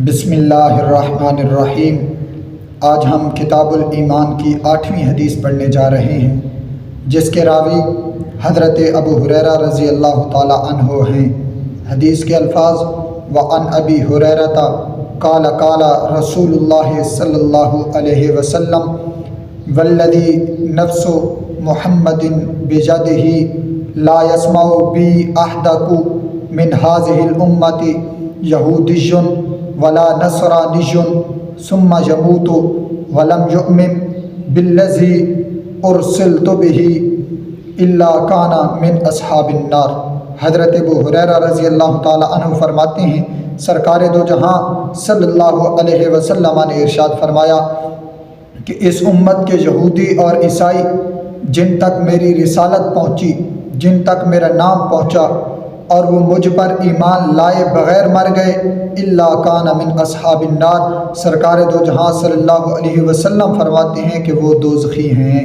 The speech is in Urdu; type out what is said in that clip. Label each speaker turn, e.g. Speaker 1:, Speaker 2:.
Speaker 1: بسم اللہ الرحمن الرحیم۔ آج ہم کتاب الایمان کی 8ویں حدیث پڑھنے جا رہے ہیں، جس کے راوی حضرت ابو ہریرہ رضی اللہ تعالی عنہ ہیں۔ حدیث کے الفاظ: وعن ابی ہریرہ قال قال رسول اللہ صلی اللہ علیہ وسلم والذی نفس محمد بجدہ لا يسمع بی احدکم من هذه الامة یہودی ولا نصرانی ثم يموت ولم يؤمن بالذی ارسلت به الا کان من اصحاب النار۔ حضرت ابو ہریرہ رضی اللہ تعالی عنہ فرماتے ہیں، سرکار دو جہاں صلی اللہ علیہ وسلم نے ارشاد فرمایا کہ اس امت کے یہودی اور عیسائی جن تک میری رسالت پہنچی، جن تک میرا نام پہنچا اور وہ مجھ پر ایمان لائے بغیر مر گئے، الا کان من اصحاب النار، سرکار دو جہاں صلی اللہ علیہ وسلم فرماتے ہیں کہ وہ دوزخی ہیں۔